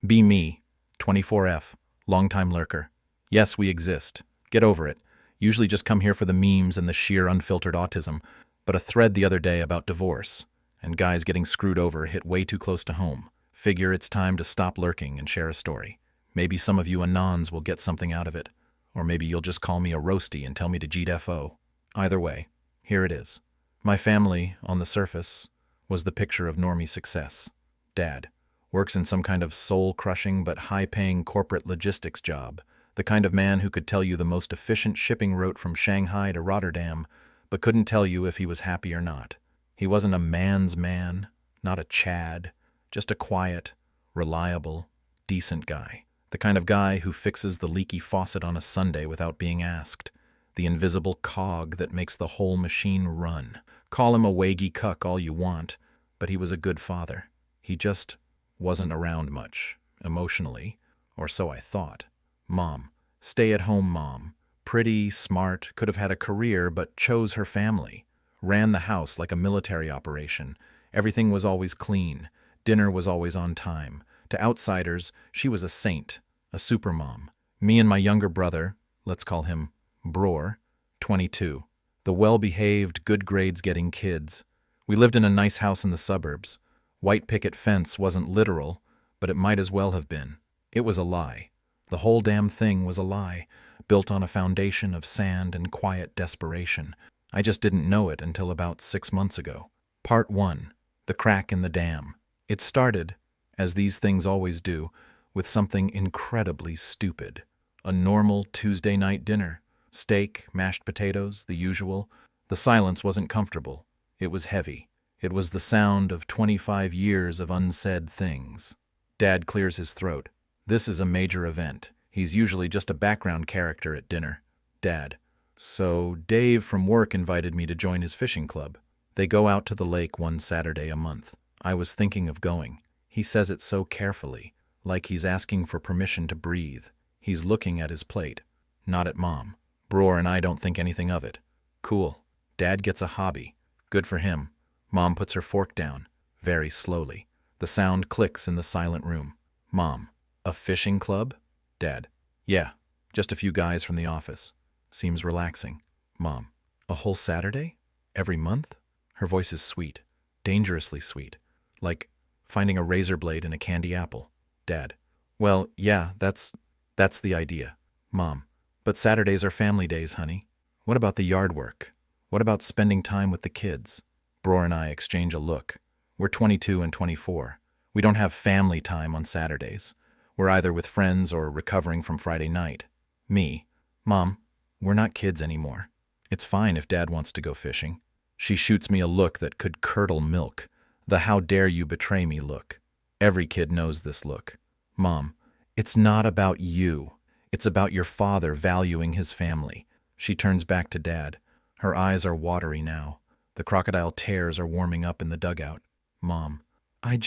Be me, 24F, longtime lurker. Yes, we exist. Get over it. Usually just come here for the memes and the sheer unfiltered autism, but a thread the other day about divorce and guys getting screwed over hit way too close to home. Figure it's time to stop lurking and share a story. Maybe some of you anons will get something out of it, or maybe you'll just call me a roasty and tell me to GTFO. Either way, here it is. My family, on the surface, was the picture of normie success. Dad works in some kind of soul-crushing but high-paying corporate logistics job, the kind of man who could tell you the most efficient shipping route from Shanghai to Rotterdam, but couldn't tell you if he was happy or not. He wasn't a man's man, not a Chad, just a quiet, reliable, decent guy. The kind of guy who fixes the leaky faucet on a Sunday without being asked. The invisible cog that makes the whole machine run. Call him a waggy cuck all you want, but he was a good father. He just wasn't around much, emotionally, or so I thought. Mom, stay-at-home mom, pretty, smart, could have had a career but chose her family. Ran the house like a military operation. Everything was always clean. Dinner was always on time. To outsiders, she was a saint, a supermom. Me and my younger brother, let's call him Bror, 22. The well-behaved, good grades-getting kids. We lived in a nice house in the suburbs. White picket fence wasn't literal, but it might as well have been. It was a lie. The whole damn thing was a lie, built on a foundation of sand and quiet desperation. I just didn't know it until about 6 months ago. Part 1. The crack in the dam. It started, as these things always do, with something incredibly stupid. A normal Tuesday night dinner. Steak, mashed potatoes, the usual. The silence wasn't comfortable. It was heavy. It was the sound of 25 years of unsaid things. Dad clears his throat. This is a major event. He's usually just a background character at dinner. Dad. So Dave from work invited me to join his fishing club. They go out to the lake one Saturday a month. I was thinking of going. He says it so carefully, like he's asking for permission to breathe. He's looking at his plate, not at Mom. Bror and I don't think anything of it. Cool. Dad gets a hobby. Good for him. Mom puts her fork down, very slowly. The sound clicks in the silent room. Mom. A fishing club? Dad. Yeah, just a few guys from the office. Seems relaxing. Mom. A whole Saturday? Every month? Her voice is sweet. Dangerously sweet. Like finding a razor blade in a candy apple. Dad. Well, yeah, that's the idea. Mom. But Saturdays are family days, honey. What about the yard work? What about spending time with the kids? Bror and I exchange a look. We're 22 and 24. We don't have family time on Saturdays. We're either with friends or recovering from Friday night. Me. Mom, we're not kids anymore. It's fine if Dad wants to go fishing. She shoots me a look that could curdle milk. The how dare you betray me look. Every kid knows this look. Mom, it's not about you. It's about your father valuing his family. She turns back to Dad. Her eyes are watery now. The crocodile tears are warming up in the dugout. Mom, I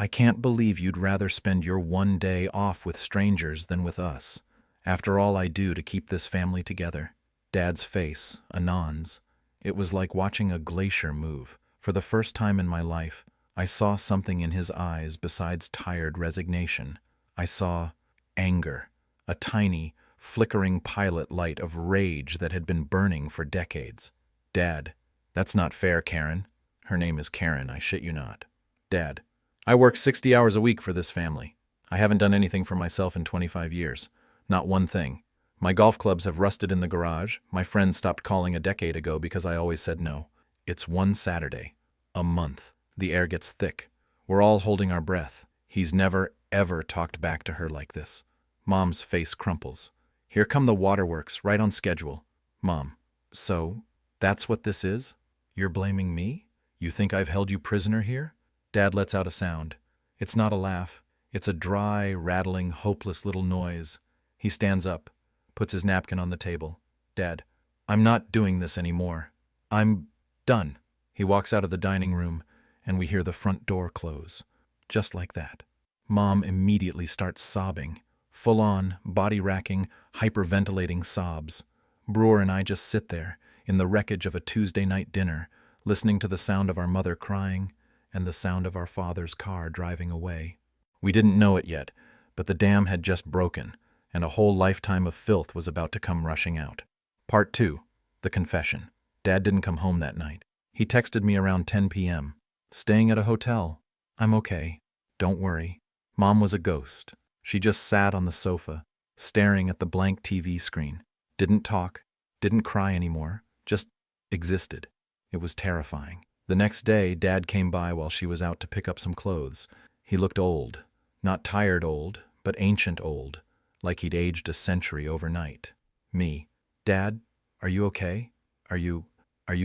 can't believe you'd rather spend your one day off with strangers than with us. After all I do to keep this family together. Dad's face, Anon's. It was like watching a glacier move. For the first time in my life, I saw something in his eyes besides tired resignation. I saw anger, a tiny, flickering pilot light of rage that had been burning for decades. Dad, that's not fair, Karen. Her name is Karen, I shit you not. Dad, I work 60 hours a week for this family. I haven't done anything for myself in 25 years. Not one thing. My golf clubs have rusted in the garage. My friends stopped calling a decade ago because I always said no. It's one Saturday. A month. The air gets thick. We're all holding our breath. He's never, ever talked back to her like this. Mom's face crumples. Here come the waterworks, right on schedule. Mom, so, that's what this is? You're blaming me? You think I've held you prisoner here? Dad lets out a sound. It's not a laugh. It's a dry, rattling, hopeless little noise. He stands up, puts his napkin on the table. Dad, I'm not doing this anymore. I'm done. He walks out of the dining room, and we hear the front door close. Just like that. Mom immediately starts sobbing. Full-on, body-racking, hyperventilating sobs. Bror and I just sit there, in the wreckage of a Tuesday night dinner, listening to the sound of our mother crying and the sound of our father's car driving away. We didn't know it yet, but the dam had just broken, and a whole lifetime of filth was about to come rushing out. Part 2. The Confession. Dad didn't come home that night. He texted me around 10 p.m. Staying at a hotel. I'm okay. Don't worry. Mom was a ghost. She just sat on the sofa, staring at the blank TV screen. Didn't talk, didn't cry anymore, just existed. It was terrifying. The next day, Dad came by while she was out to pick up some clothes. He looked old. Not tired old, but ancient old, like he'd aged a century overnight. Me. Dad, are you okay? Are you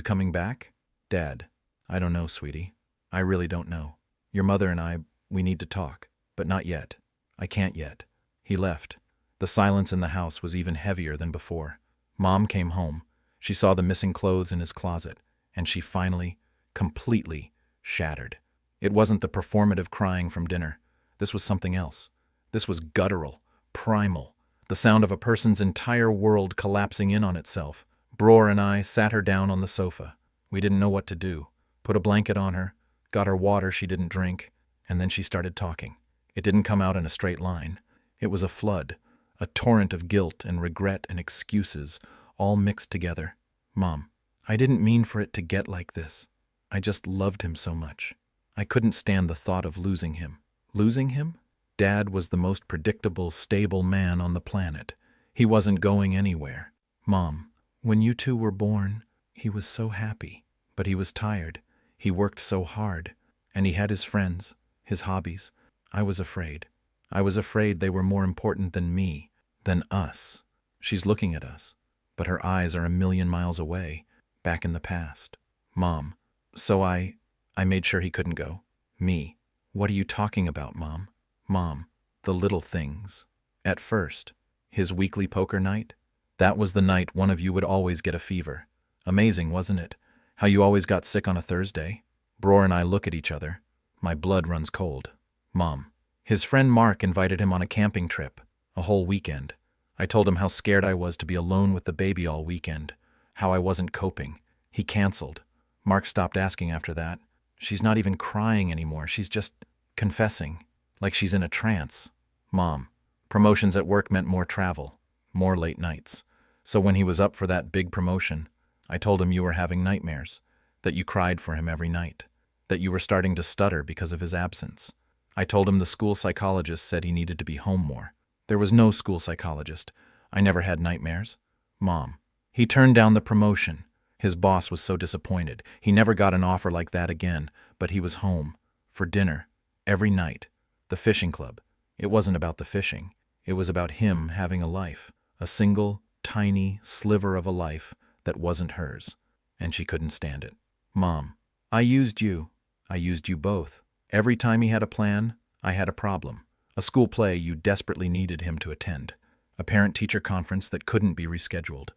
coming back? Dad, I don't know, sweetie. I really don't know. Your mother and I, we need to talk, but not yet. I can't yet. He left. The silence in the house was even heavier than before. Mom came home. She saw the missing clothes in his closet, and she finally, completely shattered. It wasn't the performative crying from dinner. This was something else. This was guttural, primal, the sound of a person's entire world collapsing in on itself. Bror and I sat her down on the sofa. We didn't know what to do. Put a blanket on her, got her water she didn't drink, and then she started talking. It didn't come out in a straight line. It was a flood, a torrent of guilt and regret and excuses, all mixed together. Mom, I didn't mean for it to get like this. I just loved him so much. I couldn't stand the thought of losing him. Losing him? Dad was the most predictable, stable man on the planet. He wasn't going anywhere. Mom, when you two were born, he was so happy. But he was tired. He worked so hard. And he had his friends, his hobbies. I was afraid. I was afraid they were more important than me, than us. She's looking at us, but her eyes are a million miles away, back in the past. Mom, so I made sure he couldn't go. Me. What are you talking about, Mom? Mom, the little things. At first, his weekly poker night, that was the night one of you would always get a fever. Amazing, wasn't it? How you always got sick on a Thursday? Bror and I look at each other. My blood runs cold. Mom, his friend Mark invited him on a camping trip, a whole weekend. I told him how scared I was to be alone with the baby all weekend, how I wasn't coping. He canceled. Mark stopped asking after that. She's not even crying anymore. She's just confessing, like she's in a trance. Mom, promotions at work meant more travel, more late nights. So when he was up for that big promotion, I told him you were having nightmares, that you cried for him every night, that you were starting to stutter because of his absence. I told him the school psychologist said he needed to be home more. There was no school psychologist. I never had nightmares. Mom, he turned down the promotion. His boss was so disappointed. He never got an offer like that again, but he was home, for dinner, every night. The fishing club. It wasn't about the fishing. It was about him having a life, a single, tiny sliver of a life that wasn't hers, and she couldn't stand it. Mom, I used you. I used you both. Every time he had a plan, I had a problem. A school play you desperately needed him to attend. A parent-teacher conference that couldn't be rescheduled.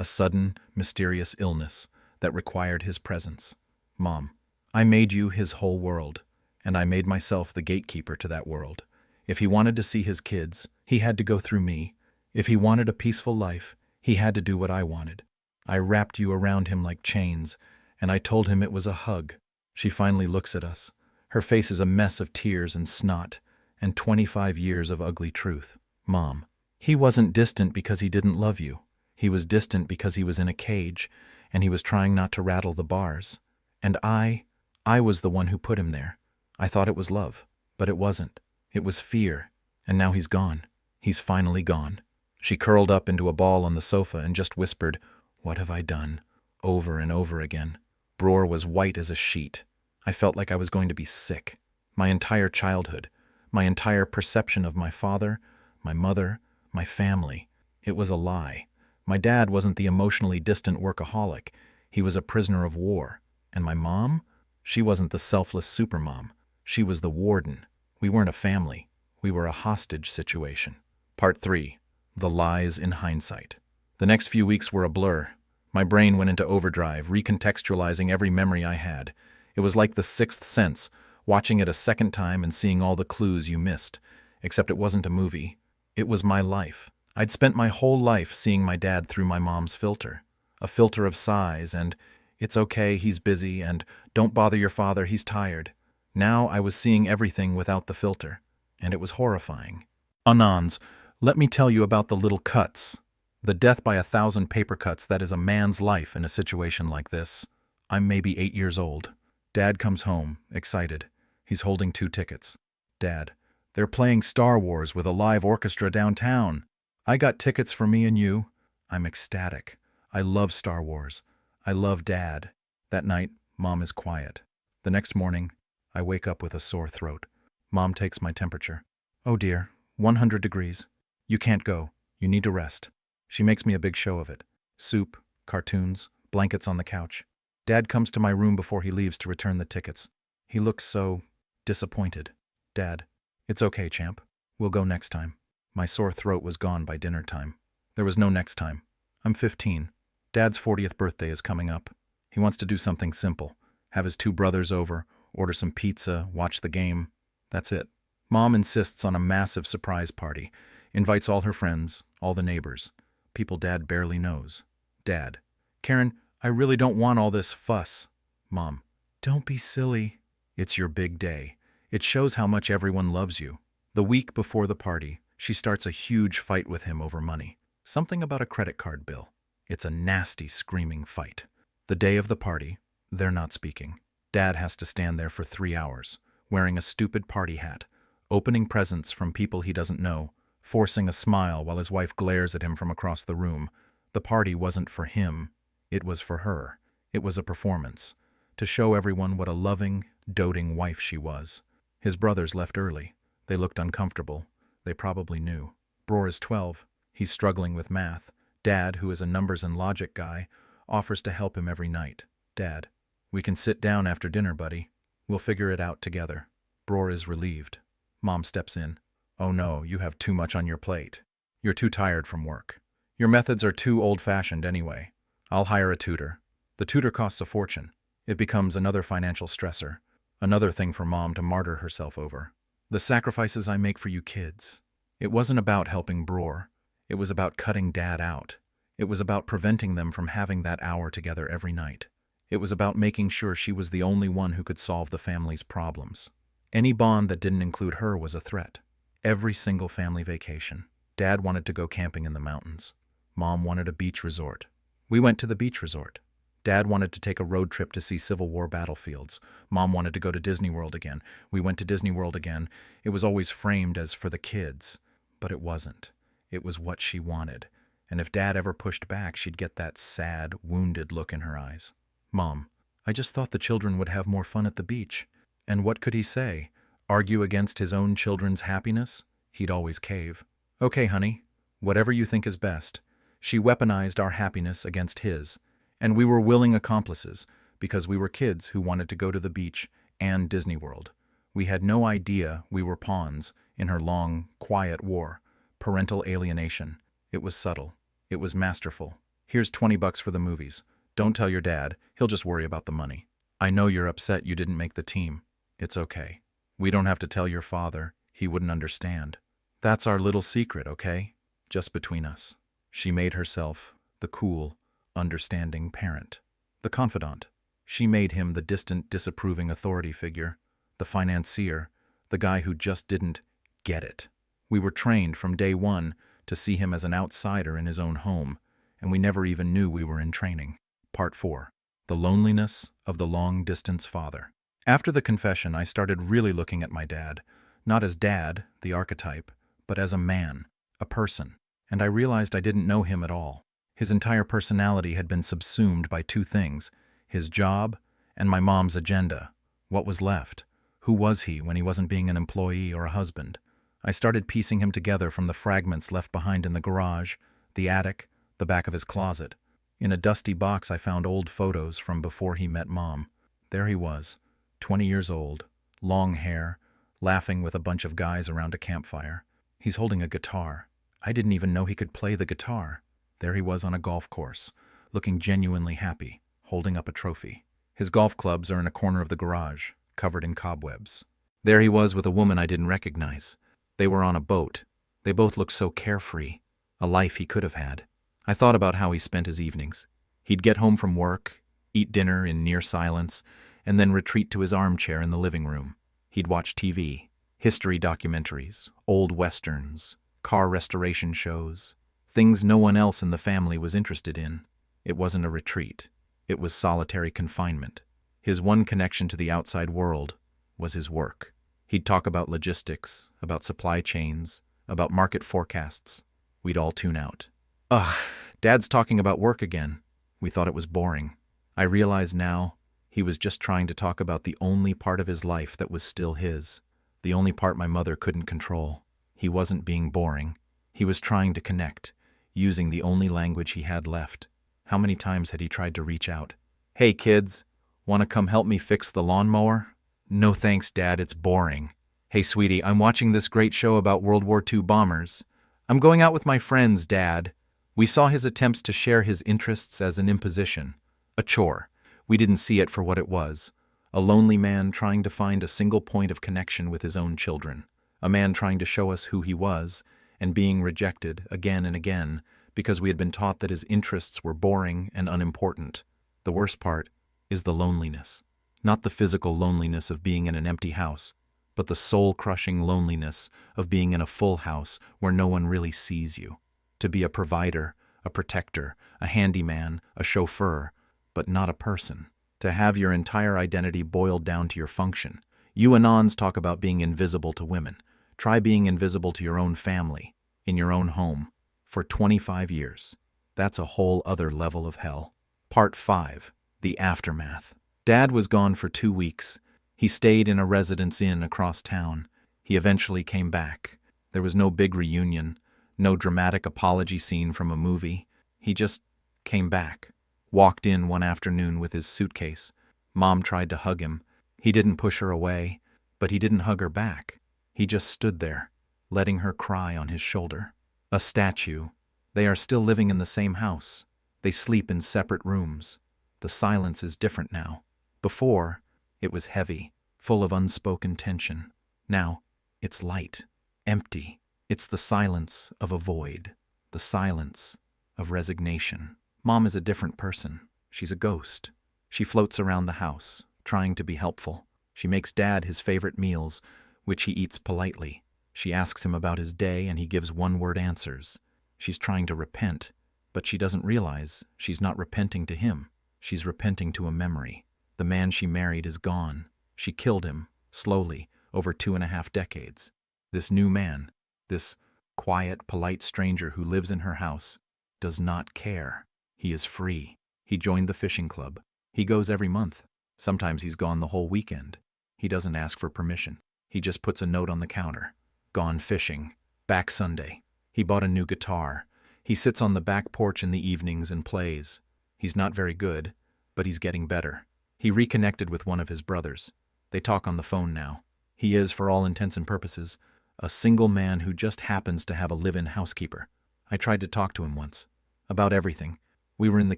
A sudden, mysterious illness that required his presence. Mom, I made you his whole world, and I made myself the gatekeeper to that world. If he wanted to see his kids, he had to go through me. If he wanted a peaceful life, he had to do what I wanted. I wrapped you around him like chains, and I told him it was a hug. She finally looks at us. Her face is a mess of tears and snot, and 25 years of ugly truth. Mom, he wasn't distant because he didn't love you. He was distant because he was in a cage, and he was trying not to rattle the bars. And I was the one who put him there. I thought it was love, but it wasn't. It was fear, and now he's gone. He's finally gone. She curled up into a ball on the sofa and just whispered, "What have I done?" over and over again. Bror was white as a sheet. I felt like I was going to be sick. My entire childhood, my entire perception of my father, my mother, my family. It was a lie. My dad wasn't the emotionally distant workaholic. He was a prisoner of war. And my mom? She wasn't the selfless supermom. She was the warden. We weren't a family. We were a hostage situation. Part 3. The Lies in Hindsight. The next few weeks were a blur. My brain went into overdrive, recontextualizing every memory I had. It was like the sixth sense, watching it a second time and seeing all the clues you missed. Except it wasn't a movie. It was my life. I'd spent my whole life seeing my dad through my mom's filter. A filter of sighs and, "It's okay, he's busy," and "Don't bother your father, he's tired." Now I was seeing everything without the filter. and it was horrifying. Anons, let me tell you about the little cuts. The death by 1,000 paper cuts that is a man's life in a situation like this. I'm maybe 8 years old. Dad comes home, excited. He's holding 2 tickets. Dad, they're playing Star Wars with a live orchestra downtown. I got tickets for me and you. I'm ecstatic. I love Star Wars. I love Dad. That night, Mom is quiet. The next morning, I wake up with a sore throat. Mom takes my temperature. Oh dear, 100 degrees. You can't go. You need to rest. She makes me a big show of it. Soup, cartoons, blankets on the couch. Dad comes to my room before he leaves to return the tickets. He looks so disappointed. Dad, it's okay, champ. We'll go next time. My sore throat was gone by dinner time. There was no next time. I'm 15. Dad's 40th birthday is coming up. He wants to do something simple. Have his 2 brothers over, order some pizza, watch the game. That's it. Mom insists on a massive surprise party. Invites all her friends, all the neighbors. People Dad barely knows. Dad, Karen, I really don't want all this fuss. Mom, don't be silly. It's your big day. It shows how much everyone loves you. The week before the party, she starts a huge fight with him over money. Something about a credit card bill. It's a nasty, screaming fight. The day of the party, they're not speaking. Dad has to stand there for 3 hours, wearing a stupid party hat, opening presents from people he doesn't know, forcing a smile while his wife glares at him from across the room. The party wasn't for him. It was for her. It was a performance, to show everyone what a loving, doting wife she was. His brothers left early. They looked uncomfortable. They probably knew. Bror is 12. He's struggling with math. Dad, who is a numbers and logic guy, offers to help him every night. Dad, we can sit down after dinner, buddy. We'll figure it out together. Bror is relieved. Mom steps in. Oh no, you have too much on your plate. You're too tired from work. Your methods are too old-fashioned anyway. I'll hire a tutor. The tutor costs a fortune. It becomes another financial stressor, another thing for Mom to martyr herself over. The sacrifices I make for you kids. It wasn't about helping Bror. It was about cutting Dad out. It was about preventing them from having that hour together every night. It was about making sure she was the only one who could solve the family's problems. Any bond that didn't include her was a threat. Every single family vacation. Dad wanted to go camping in the mountains. Mom wanted a beach resort. We went to the beach resort. Dad wanted to take a road trip to see Civil War battlefields. Mom wanted to go to Disney World again. We went to Disney World again. It was always framed as for the kids. But it wasn't. It was what she wanted. And if Dad ever pushed back, she'd get that sad, wounded look in her eyes. Mom, I just thought the children would have more fun at the beach. And what could he say? Argue against his own children's happiness? He'd always cave. Okay, honey, whatever you think is best. She weaponized our happiness against his. And we were willing accomplices, because we were kids who wanted to go to the beach and Disney World. We had no idea we were pawns in her long, quiet war. Parental alienation. It was subtle. It was masterful. Here's $20 for the movies. Don't tell your dad. He'll just worry about the money. I know you're upset you didn't make the team. It's okay. We don't have to tell your father. He wouldn't understand. That's our little secret, okay? Just between us. She made herself the cool, understanding parent. The confidant. She made him the distant, disapproving authority figure. The financier. The guy who just didn't get it. We were trained from day one to see him as an outsider in his own home, and we never even knew we were in training. Part 4. The loneliness of the long-distance father. After the confession, I started really looking at my dad, not as Dad, the archetype, but as a man, a person, and I realized I didn't know him at all. His entire personality had been subsumed by 2 things, his job and my mom's agenda. What was left? Who was he when he wasn't being an employee or a husband? I started piecing him together from the fragments left behind in the garage, the attic, the back of his closet. In a dusty box I found old photos from before he met Mom. There he was, 20 years old, long hair, laughing with a bunch of guys around a campfire. He's holding a guitar. I didn't even know he could play the guitar. There he was on a golf course, looking genuinely happy, holding up a trophy. His golf clubs are in a corner of the garage, covered in cobwebs. There he was with a woman I didn't recognize. They were on a boat. They both looked so carefree, a life he could have had. I thought about how he spent his evenings. He'd get home from work, eat dinner in near silence, and then retreat to his armchair in the living room. He'd watch TV. History documentaries, old westerns, car restoration shows, things no one else in the family was interested in. It wasn't a retreat. It was solitary confinement. His one connection to the outside world was his work. He'd talk about logistics, about supply chains, about market forecasts. We'd all tune out. Ugh, Dad's talking about work again. We thought it was boring. I realize now he was just trying to talk about the only part of his life that was still his, the only part my mother couldn't control. He wasn't being boring. He was trying to connect, using the only language he had left. How many times had he tried to reach out? Hey kids, want to come help me fix the lawnmower? No thanks, Dad, it's boring. Hey sweetie, I'm watching this great show about World War II bombers. I'm going out with my friends, Dad. We saw his attempts to share his interests as an imposition, a chore. We didn't see it for what it was. A lonely man trying to find a single point of connection with his own children. A man trying to show us who he was, and being rejected again and again because we had been taught that his interests were boring and unimportant. The worst part is the loneliness. Not the physical loneliness of being in an empty house, but the soul-crushing loneliness of being in a full house where no one really sees you. To be a provider, a protector, a handyman, a chauffeur, but not a person. To have your entire identity boiled down to your function. You Anons talk about being invisible to women. Try being invisible to your own family, in your own home, for 25 years. That's a whole other level of hell. Part 5. The Aftermath. Dad was gone for 2 weeks. He stayed in a residence inn across town. He eventually came back. There was no big reunion, no dramatic apology scene from a movie. He just came back. Walked in one afternoon with his suitcase. Mom tried to hug him. He didn't push her away, but he didn't hug her back. He just stood there, letting her cry on his shoulder. A statue. They are still living in the same house. They sleep in separate rooms. The silence is different now. Before, it was heavy, full of unspoken tension. Now, it's light, empty. It's the silence of a void, the silence of resignation. Mom is a different person. She's a ghost. She floats around the house, trying to be helpful. She makes Dad his favorite meals, which he eats politely. She asks him about his day, and he gives one-word answers. She's trying to repent, but she doesn't realize she's not repenting to him. She's repenting to a memory. The man she married is gone. She killed him, slowly, over 2.5 decades. This new man, this quiet, polite stranger who lives in her house, does not care. He is free. He joined the fishing club. He goes every month. Sometimes he's gone the whole weekend. He doesn't ask for permission. He just puts a note on the counter. Gone fishing. Back Sunday. He bought a new guitar. He sits on the back porch in the evenings and plays. He's not very good, but he's getting better. He reconnected with one of his brothers. They talk on the phone now. He is, for all intents and purposes, a single man who just happens to have a live-in housekeeper. I tried to talk to him once. About everything. We were in the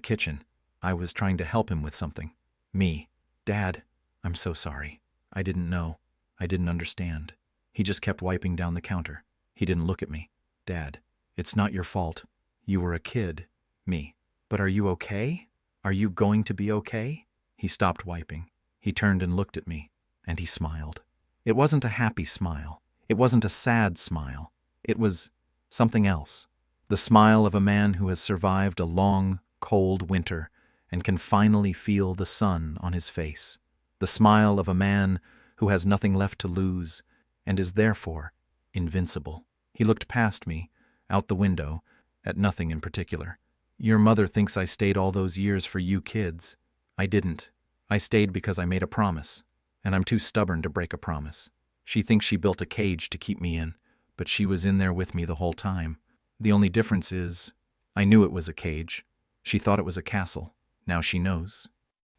kitchen. I was trying to help him with something. Me. Dad, I'm so sorry. I didn't know. I didn't understand. He just kept wiping down the counter. He didn't look at me. Dad, it's not your fault. You were a kid. Me. But are you okay? Are you going to be okay? He stopped wiping. He turned and looked at me, and he smiled. It wasn't a happy smile. It wasn't a sad smile. It was something else. The smile of a man who has survived a long, cold winter and can finally feel the sun on his face. The smile of a man who has nothing left to lose and is therefore invincible. He looked past me, out the window, at nothing in particular. Your mother thinks I stayed all those years for you kids. I didn't. I stayed because I made a promise, and I'm too stubborn to break a promise. She thinks she built a cage to keep me in, but she was in there with me the whole time. The only difference is, I knew it was a cage. She thought it was a castle. Now she knows.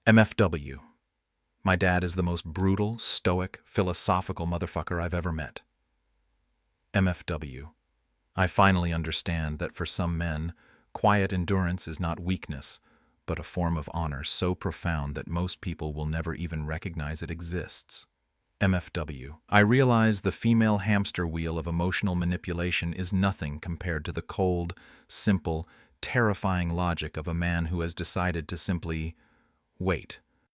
MFW. My dad is the most brutal, stoic, philosophical motherfucker I've ever met. MFW. I finally understand that for some men, quiet endurance is not weakness, but a form of honor so profound that most people will never even recognize it exists. MFW. I realize the female hamster wheel of emotional manipulation is nothing compared to the cold, simple, terrifying logic of a man who has decided to simply wait.